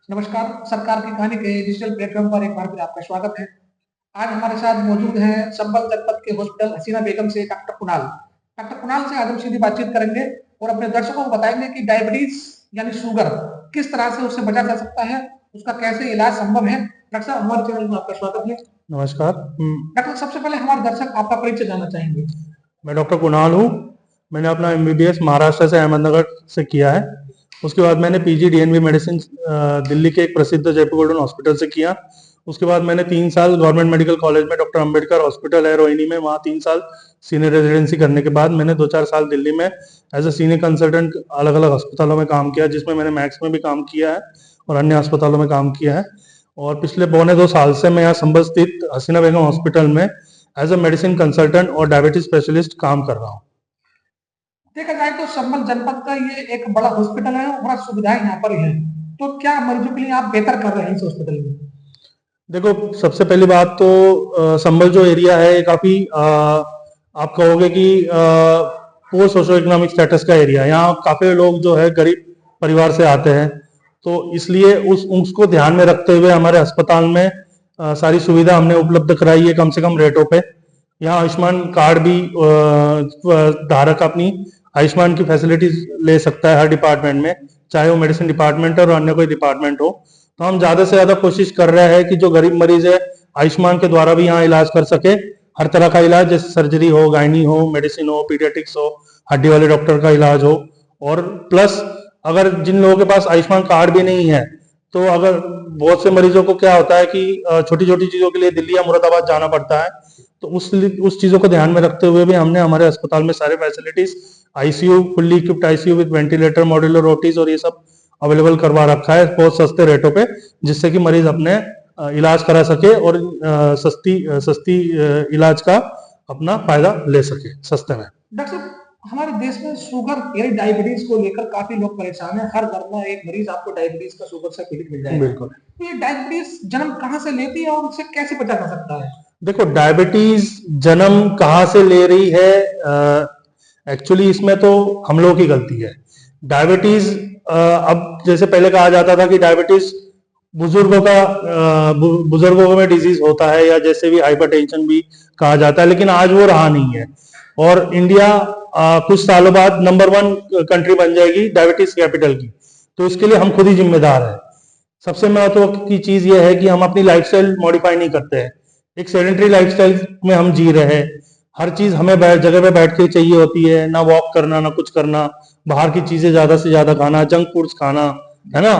नमस्कार। सरकार की कहानी के डिजिटल प्लेटफॉर्म पर एक बार फिर आपका स्वागत है। आज हमारे साथ मौजूद हैं संभल जनपद के हॉस्पिटल हसीना बेगम से डॉक्टर कुणाल। डॉक्टर कुणाल से आज हम सीधी बातचीत करेंगे और अपने दर्शकों को बताएंगे कि डायबिटीज यानी शुगर किस तरह से उससे बचा जा सकता है, उसका कैसे इलाज संभव है। डॉक्टर साहब, हमारे चैनल में आपका स्वागत है। नमस्कार। डॉक्टर, सबसे पहले हमारे दर्शक आपका परिचय जानना चाहेंगे। मैं डॉक्टर कुणाल हूँ। मैंने अपना एमबीबीएस महाराष्ट्र से अहमदनगर से किया है। उसके बाद मैंने पीजी डीएनबी मेडिसिन दिल्ली के एक प्रसिद्ध जयपुर गोल्डन हॉस्पिटल से किया। उसके बाद मैंने 3 साल गवर्नमेंट मेडिकल कॉलेज में डॉक्टर अंबेडकर हॉस्पिटल है रोहिणी में, वहाँ 3 साल सीनियर रेजिडेंसी करने के बाद मैंने 2-4 साल दिल्ली में एज ए सीनियर कंसल्टेंट अलग अलग अस्पतालों में काम किया, जिसमें मैंने मैक्स में भी काम किया है और अन्य अस्पतालों में काम किया है। और पिछले 1.25 साल से मैं यहाँ संभल स्थित हसीना बेगम हॉस्पिटल में एज अ मेडिसिन कंसल्टेंट और डायबिटीज स्पेशलिस्ट काम कर रहा हूँ। देखा जाए तो संभल जनपद का ये एक बड़ा हॉस्पिटल है और बड़ा सुविधाएं यहाँ पर है, तो क्या मरीजों के लिए आप बेहतर कर रहे हैं इस हॉस्पिटल में? देखो, सबसे पहली बात तो संभल जो एरिया है काफी आप कहोगे कि पोस्ट सोशो इकोनॉमिक स्टेटस का एरिया है। यहाँ काफी लोग जो है गरीब परिवार से आते हैं, तो इसलिए उसको ध्यान में रखते हुए हमारे अस्पताल में सारी सुविधा हमने उपलब्ध कराई है कम से कम रेटों पे। यहाँ आयुष्मान कार्ड भी धारक अपनी आयुष्मान की फैसिलिटीज ले सकता है हर डिपार्टमेंट में, चाहे वो मेडिसिन डिपार्टमेंट और अन्य कोई डिपार्टमेंट हो। तो हम ज्यादा से ज्यादा कोशिश कर रहे हैं कि जो गरीब मरीज है आयुष्मान के द्वारा भी यहाँ इलाज कर सके, हर तरह का इलाज, जैसे सर्जरी हो, गायनी हो, मेडिसिन हो, पीडियाट्रिक्स हो, हड्डी वाले डॉक्टर का इलाज हो। और प्लस अगर जिन लोगों के पास आयुष्मान कार्ड भी नहीं है, तो अगर बहुत से मरीजों को क्या होता है कि छोटी छोटी चीजों के लिए दिल्ली या मुरादाबाद जाना पड़ता है, तो उस चीजों को ध्यान में रखते हुए भी हमने हमारे अस्पताल में सारे facilities, ICU, fully equipped ICU with ventilator, modular OTs और ये सब अवेलेबल करवा रखा है बहुत सस्ते रेटों पे, जिससे कि मरीज अपने इलाज करा सके और सस्ती इलाज का अपना फायदा ले सके सस्ते में। डॉक्टर साहब, हमारे देश में शुगर यानी डायबिटीज को लेकर काफी लोग परेशान हैं। हर घर में एक मरीज आपको डायबिटीज का शुगर से पीड़ित मिल जाएगा। बिल्कुल। तो ये डायबिटीज जन्म कहाँ से लेती है और उससे कैसे बचा जा सकता है? देखो, डायबिटीज जन्म कहाँ से ले रही है, एक्चुअली इसमें तो हम लोगों की गलती है। डायबिटीज अब जैसे पहले कहा जाता था कि डायबिटीज बुजुर्गों में डिजीज होता है, या जैसे भी हाइपरटेंशन भी कहा जाता है, लेकिन आज वो रहा नहीं है। और इंडिया कुछ सालों बाद नंबर 1 कंट्री बन जाएगी डायबिटीज कैपिटल की, तो इसके लिए हम खुद ही जिम्मेदार हैं। सबसे महत्व की चीज ये है कि हम अपनी लाइफस्टाइल मॉडिफाई नहीं करते हैं। एक सेडेंटरी लाइफस्टाइल में हम जी रहे हैं। हर चीज हमें जगह पे बैठ के चाहिए होती है, ना वॉक करना, ना कुछ करना, बाहर की चीजें ज्यादा से ज्यादा खाना, जंक फूड्स खाना, है ना।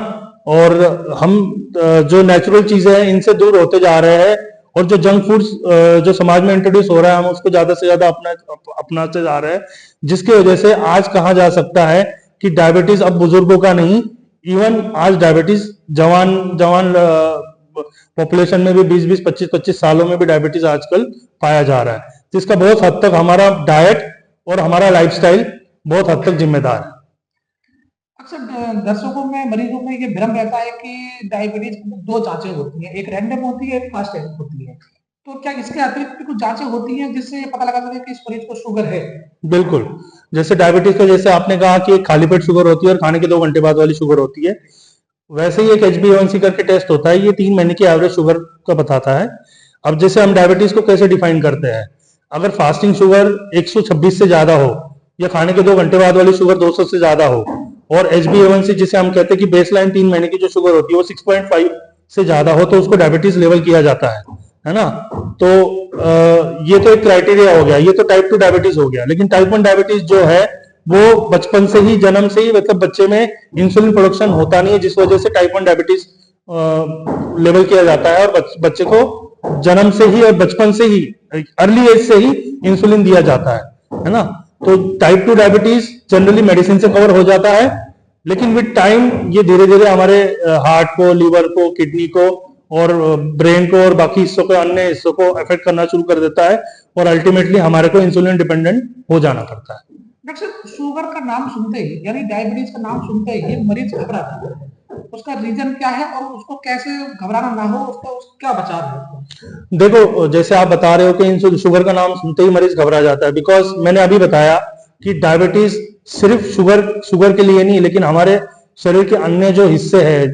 और हम जो नेचुरल चीजें हैं इनसे दूर होते जा रहे हैं, और जो जंक फूड्स जो समाज में इंट्रोड्यूस हो रहा है हम उसको ज्यादा से ज्यादा अपनाते जा रहे हैं, जिसकी वजह से आज कहा जा सकता है कि डायबिटीज अब बुजुर्गों का नहीं, इवन आज डायबिटीज जवान जवान पॉपुलेशन में भी 20-20, 25-25 सालों में भी डायबिटीज आजकल पाया जा रहा है। तो इसका बहुत हद तक हमारा डाइट और हमारा लाइफस्टाइल बहुत हद तक जिम्मेदार है। अक्सर दर्शकों में, मरीजों में ये भ्रम रहता है कि डायबिटीज की 2 जांचें होती हैं, एक रैंडम होती है, एक फास्ट टेस्ट होती है। तो क्या इसके अतिरिक्त भी कुछ जांचें होती हैं जिससे ये पता लगा सके कि इस मरीज को शुगर है? बिल्कुल। जैसे डायबिटीज का, जैसे आपने कहा कि एक खाली पेट शुगर होती है और खाने के 2 घंटे बाद वाली शुगर होती है, वैसे ही एक HbA1c करके टेस्ट होता है। ये 3 महीने की एवरेज शुगर का बताता है। अब जैसे हम डायबिटीज को कैसे डिफाइन करते हैं, अगर फास्टिंग शुगर 126 से ज्यादा हो, या खाने के 2 घंटे बाद वाली शुगर 200 से ज्यादा हो, और HbA1c जिसे हम कहते हैं कि बेसलाइन 3 महीने की जो शुगर होती है वो 6.5 से ज्यादा हो, तो उसको डायबिटीज लेवल किया जाता है ना। तो ये तो एक क्राइटेरिया हो गया, ये तो टाइप 2 डायबिटीज हो गया। लेकिन टाइप 1 डायबिटीज जो है वो बचपन से ही, जन्म से ही, मतलब बच्चे में इंसुलिन प्रोडक्शन होता नहीं है, जिस वजह से टाइप 1 डायबिटीज लेवल किया जाता है, और बच्चे को जन्म से ही और बचपन से ही, अर्ली एज से ही इंसुलिन दिया जाता है ना। तो टाइप 2 डायबिटीज जनरली मेडिसिन से कवर हो जाता है, लेकिन विद टाइम ये धीरे धीरे हमारे हार्ट को, लीवर को, किडनी को और ब्रेन को और बाकी हिस्सों को, अन्य हिस्सों को अफेक्ट करना शुरू कर देता है, और अल्टीमेटली हमारे को इंसुलिन डिपेंडेंट हो जाना पड़ता है। डॉक्टर साहब, शुगर का नाम सुनते ही यानी डायबिटीज का नाम सुनते ही ये मरीज घबराता है, उसका रीजन क्या है और उसको कैसे घबराना ना हो, उसका क्या बचाव है? देखो, जैसे आप बता रहे हो कि शुगर का नाम सुनते ही मरीज घबरा जाता है, बिकॉज मैंने अभी बताया कि डायबिटीज सिर्फ शुगर के लिए नहीं, लेकिन हमारे शरीर के अन्य जो हिस्से हैं,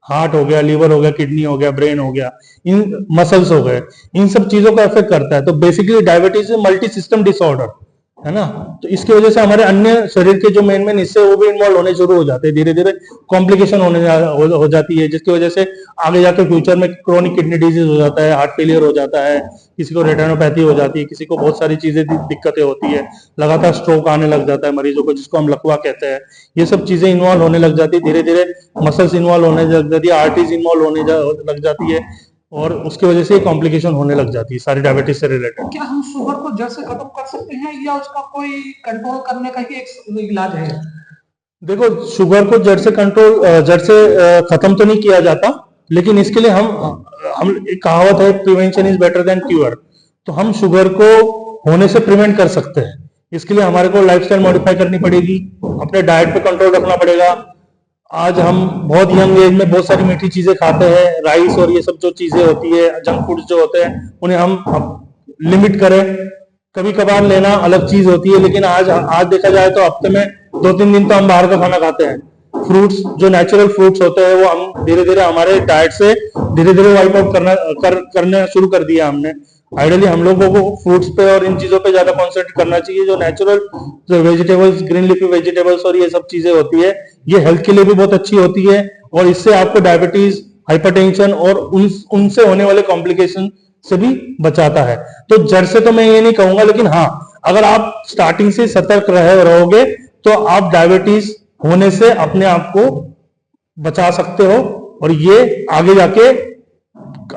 हार्ट हो गया, लीवर हो गया, किडनी हो गया, ब्रेन हो गया, इन मसल्स हो गए, इन सब चीजों को अफेक्ट करता है। तो basically diabetes multi system disorder है ना। तो इसकी वजह से हमारे अन्य शरीर के जो मेन मेन हिस्से वो भी इन्वॉल्व होने शुरू हो जाते हैं, धीरे धीरे कॉम्प्लिकेशन हो जाती है, जिसकी वजह से आगे जाकर फ्यूचर में क्रोनिक किडनी डिजीज हो जाता है, हार्ट फेलियर हो जाता है, किसी को रेटिनोपैथी हो जाती है, किसी को बहुत सारी चीजें दिक्कतें होती है, लगातार स्ट्रोक आने लग जाता है मरीजों को, जिसको हम लकवा कहते हैं। ये सब चीजें इन्वॉल्व होने लग जाती है, धीरे धीरे मसल्स इन्वॉल्व होने लग जाती है, आर्टरीज इन्वॉल्व लग जाती है, और उसकी वजह से कॉम्प्लिकेशन होने लग जाती है सारी डायबिटीज से रिलेटेड। क्या हम शुगर को जड़ से खत्म कर सकते हैं या उसका कोई कंट्रोल करने का ही एक इलाज है? देखो, शुगर को जड़ से खत्म तो नहीं किया जाता, लेकिन इसके लिए हम एक कहावत है, prevention is better than cure. तो हम शुगर को होने से प्रिवेंट कर सकते हैं। इसके लिए हमारे को लाइफस्टाइल मॉडिफाई करनी पड़ेगी, अपने डाइट पे कंट्रोल रखना पड़ेगा। आज हम बहुत यंग एज में बहुत सारी मीठी चीजें खाते हैं, राइस और ये सब जो चीजें होती है, जंक फूड्स जो होते हैं, उन्हें हम लिमिट करें। कभी कभार लेना अलग चीज होती है, लेकिन आज देखा जाए तो हफ्ते में 2-3 दिन तो हम बाहर का खाना खाते हैं। फ्रूट्स, जो नेचुरल फ्रूट्स होते हैं, वो हम धीरे धीरे हमारे डाइट से धीरे धीरे वाइप आउट करना शुरू कर दिया हमने। आइडियली हम लोगों को फ्रूट्स पे और इन चीजों पे ज्यादा कॉन्सेंट्रेट करना चाहिए। जो नेचुरल जो वेजिटेबल्स, ग्रीन लीफी वेजिटेबल्स और ये सब चीजें होती है, ये हेल्थ के लिए भी बहुत अच्छी होती है, और इससे आपको डायबिटीज, हाइपरटेंशन और उनसे होने वाले कॉम्प्लिकेशन से भी बचाता है। तो जड़ से तो मैं ये नहीं कहूंगा, लेकिन हाँ, अगर आप स्टार्टिंग से सतर्क रहोगे तो आप डायबिटीज होने से अपने आप को बचा सकते हो, और ये आगे जाके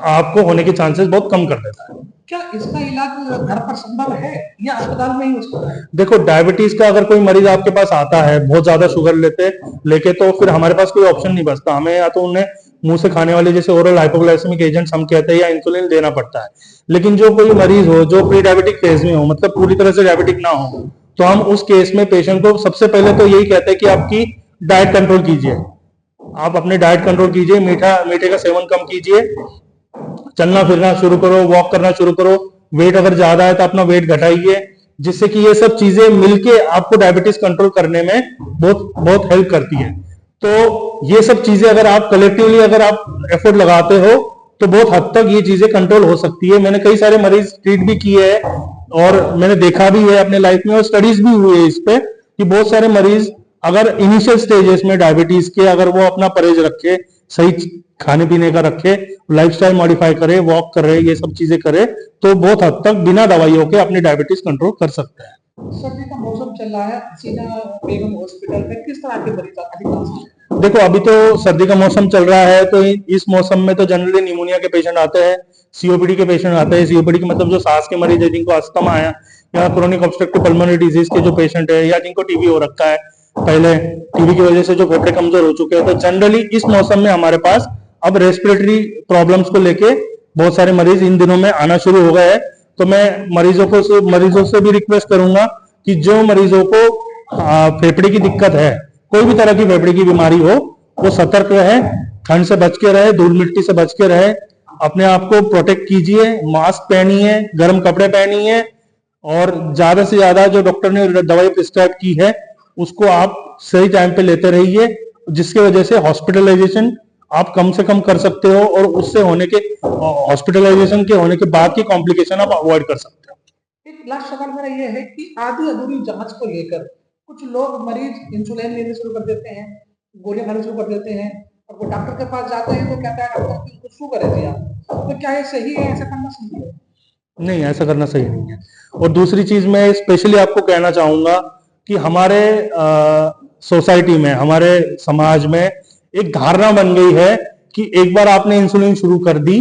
आपको होने के चांसेस बहुत कम कर देता है। क्या इसका इलाज घर पर संभव है या अस्पताल में ही हो सकता है? देखो, डायबिटीज का अगर कोई मरीज आपके पास आता है बहुत ज्यादा शुगर लेके, तो फिर हमारे पास कोई ऑप्शन नहीं बचता, हमें या तो उन्हें मुंह से खाने वाले जैसे ओरल हाइपोग्लाइसेमिक एजेंट्स हम कहते हैं, या इंसुलिन देना पड़ता है। लेकिन जो कोई मरीज हो जो प्री डायबिटिक फेज में हो, मतलब पूरी तरह से डायबिटिक ना हो, तो हम उस केस में पेशेंट को सबसे पहले तो यही कहते हैं कि आपकी डाइट कंट्रोल कीजिए। आप अपने डाइट कंट्रोल कीजिए, मीठे का सेवन कम कीजिए, चलना फिरना शुरू करो, वॉक करना शुरू करो। वेट अगर ज्यादा है तो अपना वेट घटाइए, जिससे कि ये सब चीजें मिलके आपको डायबिटीज कंट्रोल करने में बहुत बहुत हेल्प करती है। तो ये सब चीजें अगर आप कलेक्टिवली अगर आप एफर्ट लगाते हो तो बहुत हद तक ये चीजें कंट्रोल हो सकती है। मैंने कई सारे मरीज ट्रीट भी किए हैं, और मैंने देखा भी है अपने लाइफ में, और स्टडीज भी हुई है इस पे कि बहुत सारे मरीज अगर इनिशियल स्टेजेस में डायबिटीज के अगर वो अपना परहेज रखे, सही खाने पीने का रखे, लाइफस्टाइल मॉडिफाई करे, वॉक करे, ये सब चीजें करे, तो बहुत हद तक बिना दवाइयों के अपनी डायबिटीज कंट्रोल कर सकते हैं। सर्दी का मौसम चल रहा है, हसीना बेगम हॉस्पिटल में किस तरह के मरीज अधिकांश हैं? देखो, अभी तो सर्दी का मौसम चल रहा है, तो इस मौसम में तो जनरली निमोनिया के पेशेंट आते हैं, सीओपीडी के पेशेंट आते हैं। सीओपीडी के मतलब जो सांस के मरीज है, जिनको अस्थमा है, या क्रोनिक ऑब्स्ट्रक्टिव पल्मोनरी डिजीज के जो पेशेंट है, या जिनको टीबी हो रखा है, पहले टीबी की वजह से जो फेफड़े कमजोर हो चुके हैं, तो जनरली इस मौसम में हमारे पास अब रेस्पिरेटरी प्रॉब्लम्स को लेके बहुत सारे मरीज इन दिनों में आना शुरू हो गए हैं। तो मैं मरीजों से भी रिक्वेस्ट करूंगा कि जो मरीजों को फेफड़े की दिक्कत है, कोई भी तरह की फेफड़े की बीमारी हो, वो सतर्क रहे, ठंड से बच के रहे, धूल मिट्टी से बच के रहे, अपने आप को प्रोटेक्ट कीजिए, मास्क पहनिए, गर्म कपड़े पहनिए, और ज्यादा से ज्यादा जो डॉक्टर ने दवाई प्रिस्क्राइब की है उसको आप सही टाइम पे लेते रहिए, जिसकी वजह से हॉस्पिटलाइजेशन आप कम से कम कर सकते हो, और उससे होने के हॉस्पिटलाइजेशन के होने के बाद की कॉम्प्लिकेशन आप अवॉइड कर सकते हो। एक लास्ट सवाल मेरा ये है कि आधी अधूरी जांच को लेकर कुछ लोग मरीज इंसुलिन लेने शुरू कर देते हैं, गोलियां खाने शुरू कर देते हैं, और वो डॉक्टर के पास जाते हैं तो कहता है डॉक्टर कुछ शुगर है जी आप, तो क्या ये सही है? ऐसा करना सही है? नहीं, ऐसा करना सही नहीं है। और दूसरी चीज मैं स्पेशली आपको कहना चाहूंगा कि हमारे सोसाइटी में, हमारे समाज में एक धारणा बन गई है कि एक बार आपने इंसुलिन शुरू कर दी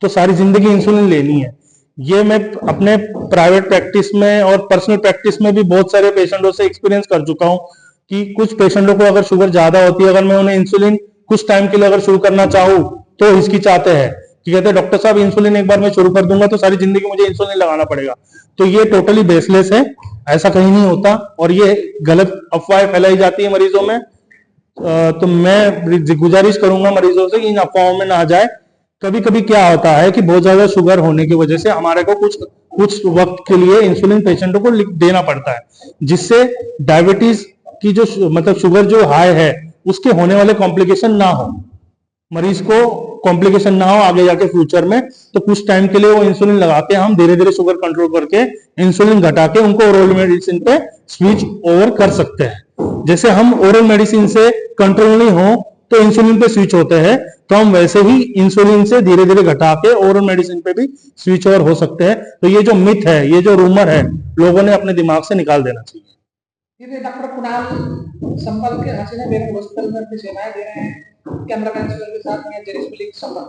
तो सारी जिंदगी इंसुलिन लेनी है। ये मैं अपने प्राइवेट प्रैक्टिस में और पर्सनल प्रैक्टिस में भी बहुत सारे पेशेंटों से एक्सपीरियंस कर चुका हूं कि कुछ पेशेंटों को अगर शुगर ज्यादा होती है, अगर मैं उन्हें इंसुलिन कुछ टाइम के लिए अगर शुरू करना चाहूँ तो हिचकिचाते हैं कि कहते हैं डॉक्टर साहब इंसुलिन एक बार मैं शुरू कर दूंगा तो सारी जिंदगी मुझे इंसुलिन लगाना पड़ेगा। तो ये टोटली बेसलेस है, ऐसा कहीं नहीं होता, और ये गलत अफवाहें फैलाई जाती है मरीजों में। तो मैं गुजारिश करूंगा मरीजों से कि इन अफवाहों में ना जाए। कभी कभी क्या होता है कि बहुत ज्यादा शुगर होने की वजह से हमारे को कुछ वक्त के लिए इंसुलिन पेशेंटों को देना पड़ता है, जिससे डायबिटीज की जो मतलब शुगर जो हाई है उसके होने वाले कॉम्प्लिकेशन ना हो। मरीज को कॉम्प्लिकेशन ना हो आगे जाके फ्यूचर में, तो कुछ टाइम के लिए वो इंसुलिन लगा के हम धीरे धीरे शुगर कंट्रोल करके इंसुलिन घटा के उनको ओरल मेडिसिन पे स्विच ओवर कर सकते हैं। जैसे हम ओरल मेडिसिन से कंट्रोल नहीं हो तो इंसुलिन पे स्विच होते हैं, तो हम वैसे ही इंसुलिन से धीरे धीरे घटा के ओरल मेडिसिन पे भी स्विच ओवर हो सकते हैं। तो ये जो मिथ है, ये जो रूमर है, लोगों ने अपने दिमाग से निकाल देना चाहिए। ये डॉक्टर कुणाल संभल के हसीना बेगम हॉस्पिटल में अपनी सेवाएं दे रहे हैं। कैमरामैन के साथ मैं जेरिस मलिक संभल।